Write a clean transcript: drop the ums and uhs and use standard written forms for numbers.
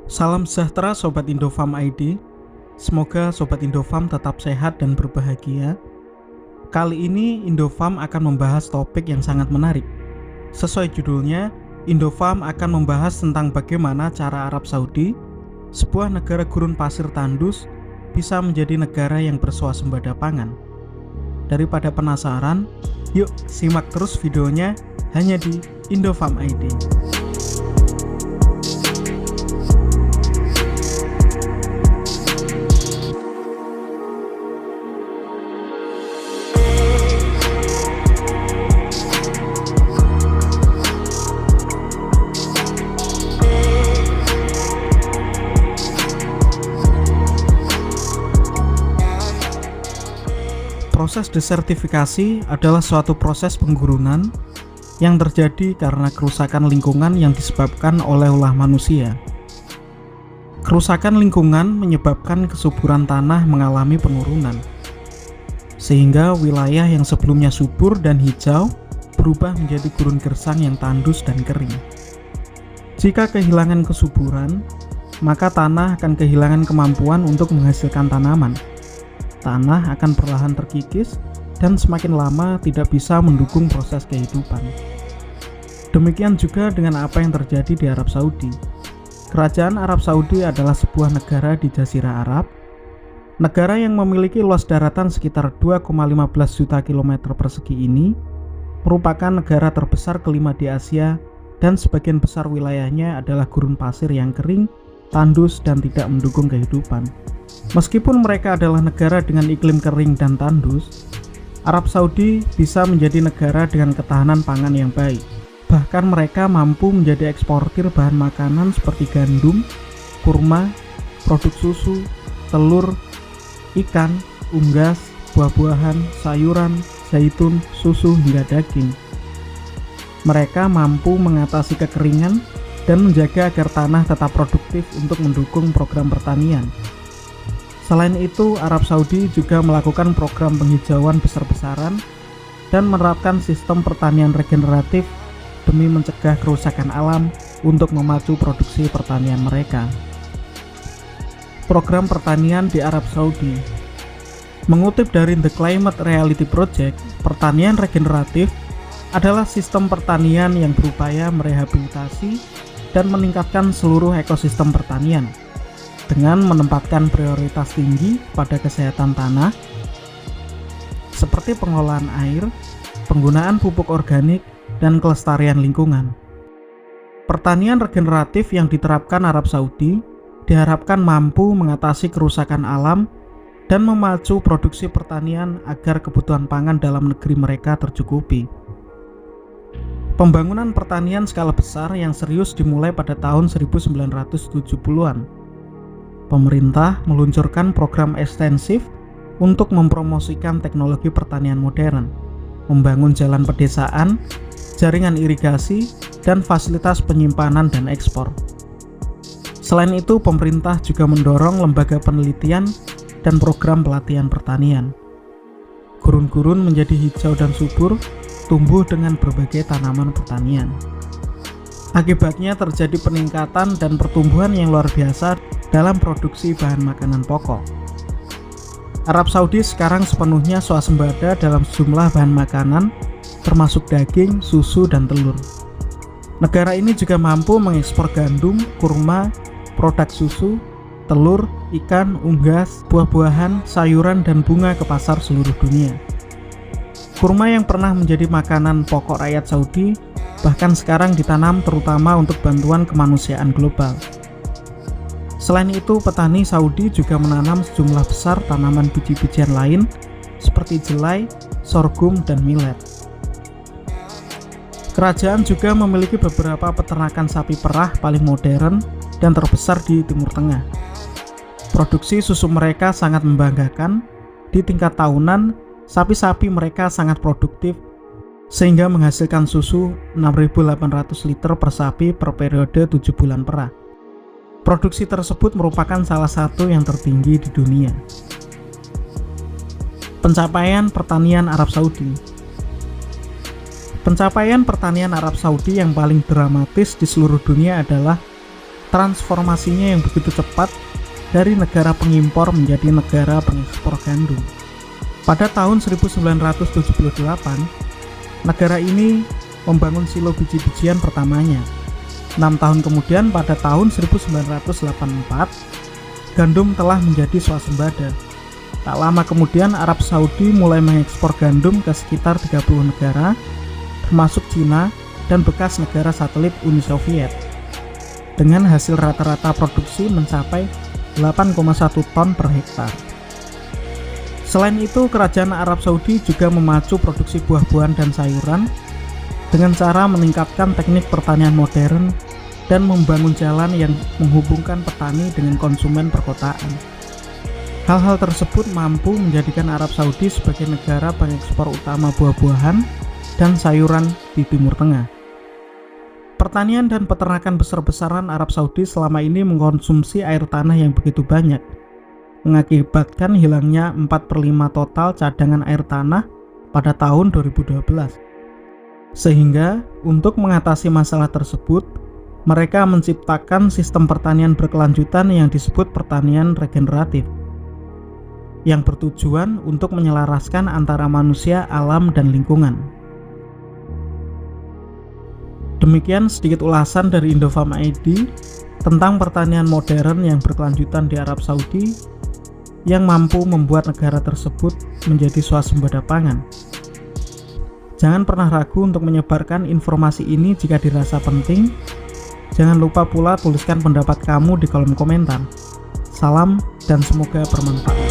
Salam sejahtera Sobat Indofarm ID. Semoga Sobat Indofarm tetap sehat dan berbahagia. Kali ini Indofarm akan membahas topik yang sangat menarik. Sesuai judulnya, Indofarm akan membahas tentang bagaimana cara Arab Saudi, sebuah negara gurun pasir tandus, bisa menjadi negara yang berswasembada pangan. Daripada penasaran, yuk simak terus videonya hanya di Indofarm ID. Proses desertifikasi adalah suatu proses penggurunan yang terjadi karena kerusakan lingkungan yang disebabkan oleh ulah manusia. Kerusakan lingkungan menyebabkan kesuburan tanah mengalami penurunan, sehingga wilayah yang sebelumnya subur dan hijau berubah menjadi gurun gersang yang tandus dan kering. Jika kehilangan kesuburan, maka tanah akan kehilangan kemampuan untuk menghasilkan tanaman. Tanah akan perlahan terkikis dan semakin lama tidak bisa mendukung proses kehidupan. Demikian juga dengan apa yang terjadi di Arab Saudi. Kerajaan Arab Saudi adalah sebuah negara di Jazirah Arab, negara yang memiliki luas daratan sekitar 2,15 juta kilometer persegi ini, merupakan negara terbesar kelima di Asia dan sebagian besar wilayahnya adalah gurun pasir yang kering, tandus, dan tidak mendukung kehidupan. Meskipun mereka adalah negara dengan iklim kering dan tandus, Arab Saudi bisa menjadi negara dengan ketahanan pangan yang baik. Bahkan mereka mampu menjadi eksportir bahan makanan seperti gandum, kurma, produk susu, telur, ikan, unggas, buah-buahan, sayuran, zaitun, susu, hingga daging. Mereka mampu mengatasi kekeringan dan menjaga agar tanah tetap produktif untuk mendukung program pertanian. Selain itu, Arab Saudi juga melakukan program penghijauan besar-besaran dan menerapkan sistem pertanian regeneratif demi mencegah kerusakan alam untuk memacu produksi pertanian mereka. Program pertanian di Arab Saudi. Mengutip dari The Climate Reality Project, pertanian regeneratif adalah sistem pertanian yang berupaya merehabilitasi dan meningkatkan seluruh ekosistem pertanian dengan menempatkan prioritas tinggi pada kesehatan tanah, seperti pengolahan air, penggunaan pupuk organik, dan kelestarian lingkungan. Pertanian regeneratif yang diterapkan Arab Saudi diharapkan mampu mengatasi kerusakan alam dan memacu produksi pertanian agar kebutuhan pangan dalam negeri mereka tercukupi. Pembangunan pertanian skala besar yang serius dimulai pada tahun 1970-an. Pemerintah meluncurkan program ekstensif untuk mempromosikan teknologi pertanian modern, membangun jalan pedesaan, jaringan irigasi, dan fasilitas penyimpanan dan ekspor. Selain itu, pemerintah juga mendorong lembaga penelitian dan program pelatihan pertanian. Gurun-gurun menjadi hijau dan subur, tumbuh dengan berbagai tanaman pertanian. Akibatnya terjadi peningkatan dan pertumbuhan yang luar biasa dalam produksi bahan makanan pokok. Arab Saudi sekarang sepenuhnya swasembada dalam sejumlah bahan makanan, termasuk daging, susu, dan telur. Negara ini juga mampu mengekspor gandum, kurma, produk susu, telur, ikan, unggas, buah-buahan, sayuran, dan bunga ke pasar seluruh dunia. Kurma yang pernah menjadi makanan pokok rakyat Saudi bahkan sekarang ditanam terutama untuk bantuan kemanusiaan global. Selain itu, petani Saudi juga menanam sejumlah besar tanaman biji-bijian lain seperti jelai, sorghum, dan millet. Kerajaan juga memiliki beberapa peternakan sapi perah paling modern dan terbesar di Timur Tengah. Produksi susu mereka sangat membanggakan. Di tingkat tahunan, sapi-sapi mereka sangat produktif sehingga menghasilkan susu 6.800 liter per sapi per periode 7 bulan perah. Produksi tersebut merupakan salah satu yang tertinggi di dunia. Pencapaian pertanian Arab Saudi. Pencapaian pertanian Arab Saudi yang paling dramatis di seluruh dunia adalah transformasinya yang begitu cepat dari negara pengimpor menjadi negara pengekspor gandum. Pada tahun 1978, negara ini membangun silo biji-bijian pertamanya. 6 tahun kemudian, pada tahun 1984, gandum telah menjadi swasembada. Tak lama kemudian, Arab Saudi mulai mengekspor gandum ke sekitar 30 negara, termasuk Cina dan bekas negara satelit Uni Soviet, dengan hasil rata-rata produksi mencapai 8,1 ton per hektar. Selain itu, kerajaan Arab Saudi juga memacu produksi buah-buahan dan sayuran dengan cara meningkatkan teknik pertanian modern dan membangun jalan yang menghubungkan petani dengan konsumen perkotaan. Hal-hal tersebut mampu menjadikan Arab Saudi sebagai negara pengekspor utama buah-buahan dan sayuran di Timur Tengah. Pertanian dan peternakan besar-besaran Arab Saudi selama ini mengkonsumsi air tanah yang begitu banyak, mengakibatkan hilangnya 4/5 total cadangan air tanah pada tahun 2012. Sehingga, untuk mengatasi masalah tersebut, mereka menciptakan sistem pertanian berkelanjutan yang disebut pertanian regeneratif, yang bertujuan untuk menyelaraskan antara manusia, alam, dan lingkungan. Demikian sedikit ulasan dari Indofarm ID tentang pertanian modern yang berkelanjutan di Arab Saudi yang mampu membuat negara tersebut menjadi swasembada pangan. Jangan pernah ragu untuk menyebarkan informasi ini jika dirasa penting. Jangan lupa pula tuliskan pendapat kamu di kolom komentar. Salam dan semoga bermanfaat.